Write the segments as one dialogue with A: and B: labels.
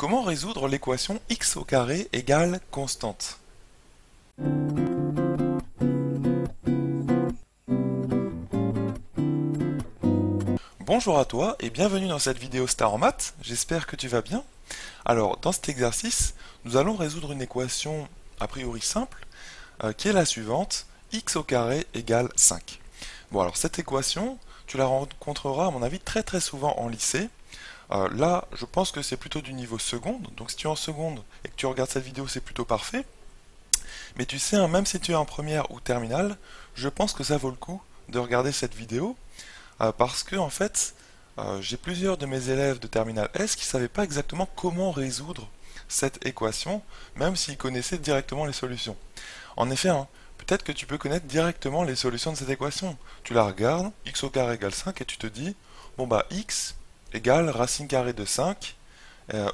A: Comment résoudre l'équation x au carré égale constante? Bonjour à toi et bienvenue dans cette vidéo Star en maths, j'espère que tu vas bien. Alors, dans cet exercice, nous allons résoudre une équation a priori simple, qui est la suivante, x au carré égale 5. Bon alors cette équation, tu la rencontreras à mon avis très souvent en lycée. Là, je pense que c'est plutôt du niveau seconde, donc si tu es en seconde et que tu regardes cette vidéo, c'est plutôt parfait. Mais tu sais, hein, même si tu es en première ou terminale, je pense que ça vaut le coup de regarder cette vidéo, parce que en fait, j'ai plusieurs de mes élèves de terminale S qui ne savaient pas exactement comment résoudre cette équation, même s'ils connaissaient directement les solutions. En effet, hein, peut-être que tu peux connaître directement les solutions de cette équation. Tu la regardes, x au carré égale 5, et tu te dis, bon bah x égale racine carrée de 5,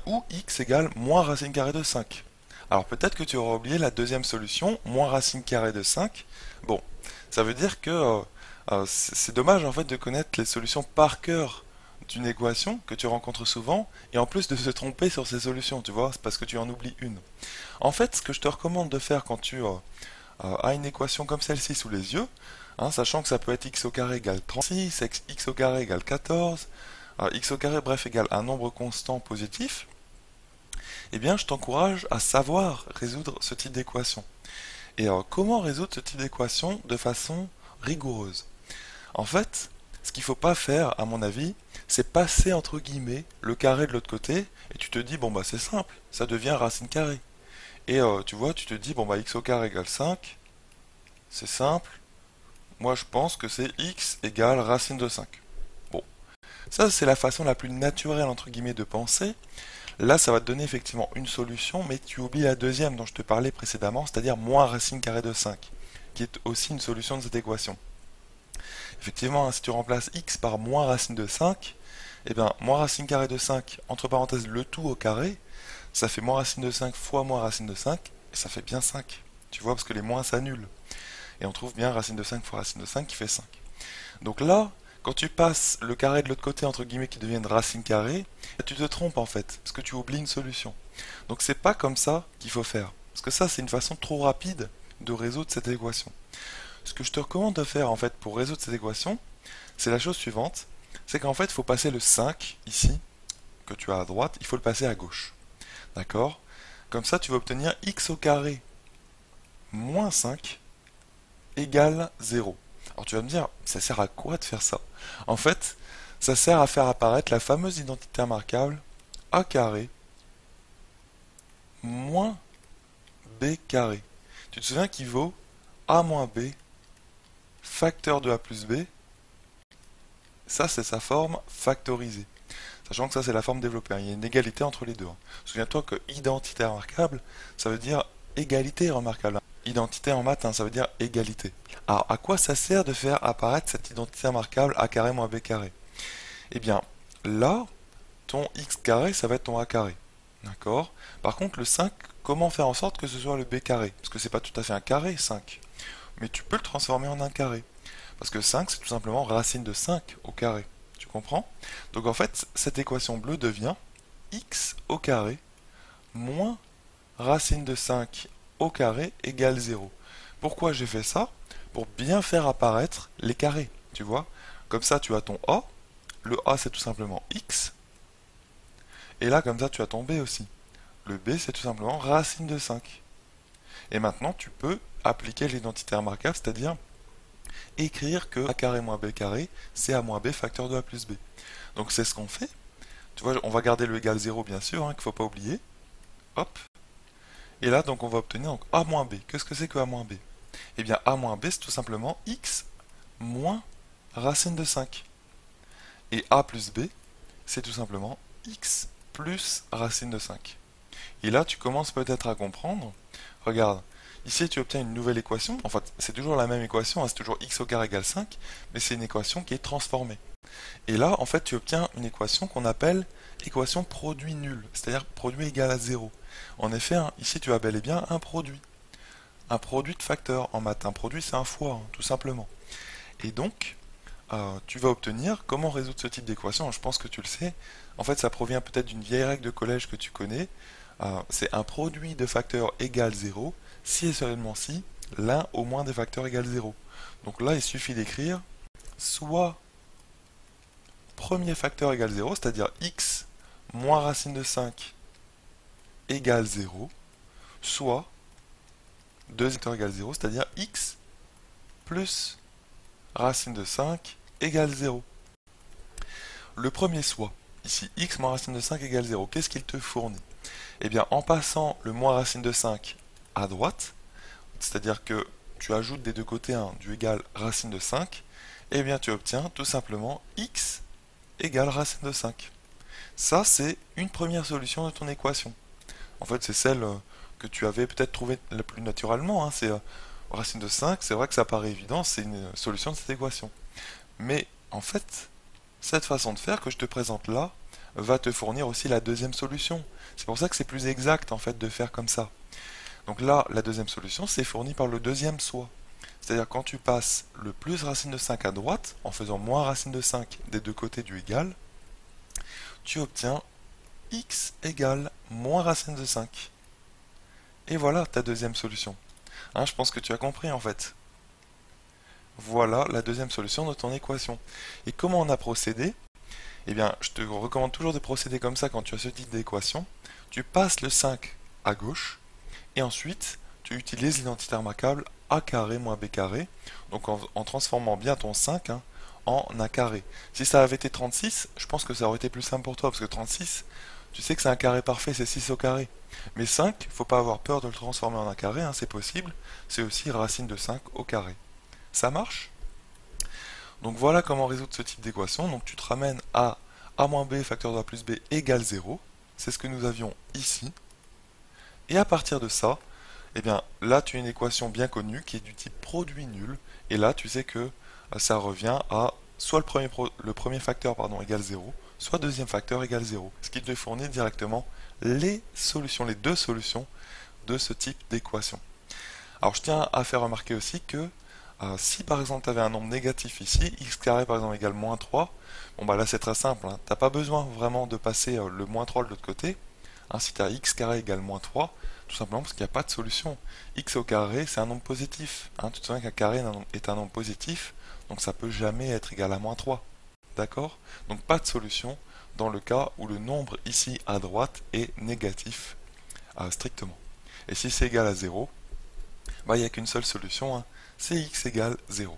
A: ou x égale moins racine carrée de 5. Alors peut-être que tu auras oublié la deuxième solution, moins racine carrée de 5. Bon, ça veut dire que c'est dommage en fait de connaître les solutions par cœur d'une équation que tu rencontres souvent, et en plus de se tromper sur ces solutions, tu vois, c'est parce que tu en oublies une. En fait, ce que je te recommande de faire quand tu as une équation comme celle-ci sous les yeux, hein, sachant que ça peut être x au carré égale 36, x au carré égale 14, x au carré bref égale un nombre constant positif, eh bien je t'encourage à savoir résoudre ce type d'équation. Et comment résoudre ce type d'équation de façon rigoureuse? En fait, ce qu'il ne faut pas faire, à mon avis, c'est passer entre guillemets le carré de l'autre côté, et tu te dis, bon bah c'est simple, ça devient racine carrée. Et tu vois, tu te dis, bon bah x au carré égale 5, c'est simple, moi je pense que c'est x égale racine de 5. Bon, ça c'est la façon la plus naturelle entre guillemets de penser. Là ça va te donner effectivement une solution, mais tu oublies la deuxième dont je te parlais précédemment, c'est-à-dire moins racine carrée de 5, qui est aussi une solution de cette équation. Effectivement, hein, si tu remplaces x par moins racine de 5, eh bien moins racine carrée de 5, entre parenthèses le tout au carré, ça fait moins racine de 5 fois moins racine de 5, et ça fait bien 5. Tu vois, parce que les moins s'annulent. Et on trouve bien racine de 5 fois racine de 5 qui fait 5. Donc là, quand tu passes le carré de l'autre côté, entre guillemets, qui devient une racine carrée, tu te trompes en fait, parce que tu oublies une solution. Donc c'est pas comme ça qu'il faut faire. Parce que ça, c'est une façon trop rapide de résoudre cette équation. Ce que je te recommande de faire en fait pour résoudre cette équation, c'est la chose suivante, c'est qu'en fait, il faut passer le 5, ici, que tu as à droite, il faut le passer à gauche. D'accord? Comme ça, tu vas obtenir x au carré moins 5 égale 0. Alors tu vas me dire, ça sert à quoi de faire ça? En fait, ça sert à faire apparaître la fameuse identité remarquable a carré moins b carré. Tu te souviens qu'il vaut a moins b facteur de a plus b. Ça, c'est sa forme factorisée. Sachant que ça, c'est la forme développée. Il y a une égalité entre les deux. Souviens-toi que identité remarquable, ça veut dire égalité remarquable. Identité en maths, hein, ça veut dire égalité. Alors, à quoi ça sert de faire apparaître cette identité remarquable a carré moins b carré? Eh bien, là, ton x carré, ça va être ton a carré. D'accord? Par contre, le 5, comment faire en sorte que ce soit le b carré? Parce que c'est pas tout à fait un carré, 5. Mais tu peux le transformer en un carré. Parce que 5, c'est tout simplement racine de 5 au carré. Tu comprends? Donc en fait, cette équation bleue devient x au carré moins racine de 5 au carré égale 0. Pourquoi j'ai fait ça? Pour bien faire apparaître les carrés, tu vois? Comme ça, tu as ton A. Le A, c'est tout simplement x. Et là, comme ça, tu as ton B aussi. Le B, c'est tout simplement racine de 5. Et maintenant, tu peux appliquer l'identité remarquable, c'est-à-dire écrire que a carré moins b carré, c'est a moins b facteur de a plus b. Donc c'est ce qu'on fait. Tu vois, on va garder le égal 0 bien sûr, hein, qu'il ne faut pas oublier. Hop. Et là, donc on va obtenir donc, a moins b. Qu'est-ce que c'est que a moins b? Eh bien, a moins b, c'est tout simplement x moins racine de 5. Et a plus b, c'est tout simplement x plus racine de 5. Et là, tu commences peut-être à comprendre. Regarde, ici tu obtiens une nouvelle équation. En fait, c'est toujours la même équation, hein, c'est toujours x au carré égale 5, mais c'est une équation qui est transformée. Et là, en fait, tu obtiens une équation qu'on appelle équation produit nul, c'est-à-dire produit égal à 0. En effet, hein, ici tu as bel et bien un produit. Un produit de facteurs en maths. Un produit, c'est un fois, hein, tout simplement. Et donc, tu vas obtenir comment résoudre ce type d'équation. Je pense que tu le sais. En fait, ça provient peut-être d'une vieille règle de collège que tu connais. C'est un produit de facteurs égale 0 si et seulement si l'un au moins des facteurs égale 0. Donc là, il suffit d'écrire soit premier facteur égale 0, c'est-à-dire x moins racine de 5 égale 0, soit deuxième facteur égale 0, c'est-à-dire x plus racine de 5 égale 0. Le premier soit, ici x moins racine de 5 égale 0, qu'est-ce qu'il te fournit? Eh bien, en passant le moins racine de 5 à droite, c'est-à-dire que tu ajoutes des deux côtés du égal racine de 5, eh bien tu obtiens tout simplement x égale racine de 5. Ça, c'est une première solution de ton équation. En fait, c'est celle que tu avais peut-être trouvée la plus naturellement. C'est racine de 5, c'est vrai que ça paraît évident, c'est une solution de cette équation. Mais en fait, cette façon de faire que je te présente là va te fournir aussi la deuxième solution. C'est pour ça que c'est plus exact en fait de faire comme ça. Donc là, la deuxième solution, c'est fourni par le deuxième soit. C'est-à-dire quand tu passes le plus racine de 5 à droite, en faisant moins racine de 5 des deux côtés du égal, tu obtiens x égale moins racine de 5. Et voilà ta deuxième solution. Je pense que tu as compris en fait. Voilà la deuxième solution de ton équation. Et comment on a procédé? Eh bien, je te recommande toujours de procéder comme ça quand tu as ce type d'équation. Tu passes le 5 à gauche, et ensuite, tu utilises l'identité remarquable a carré moins b carré, donc en transformant bien ton 5 en a carré. Si ça avait été 36, je pense que ça aurait été plus simple pour toi, parce que 36, tu sais que c'est un carré parfait, c'est 6 au carré. Mais 5, faut pas avoir peur de le transformer en un carré, c'est possible, c'est aussi racine de 5 au carré. Ça marche? Donc voilà comment résoudre ce type d'équation. Donc tu te ramènes à a moins b facteur de a plus b égale 0. C'est ce que nous avions ici. Et à partir de ça, eh bien là tu as une équation bien connue qui est du type produit nul. Et là tu sais que ça revient à soit le premier facteur égale 0, soit deuxième facteur égale 0. Ce qui te fournit directement les solutions, les deux solutions de ce type d'équation. Alors je tiens à faire remarquer aussi que si par exemple tu avais un nombre négatif ici, x carré par exemple égale moins 3, bon bah là c'est très simple, tu n'as pas besoin vraiment de passer le moins 3 de l'autre côté. Si tu as x carré égale moins 3, tout simplement parce qu'il n'y a pas de solution. X au carré c'est un nombre positif. Tu te souviens qu'un carré est un nombre positif, donc ça peut jamais être égal à moins 3. D'accord? Donc pas de solution dans le cas où le nombre ici à droite est négatif strictement. Et si c'est égal à 0, il n'y a qu'une seule solution, c'est x égale 0.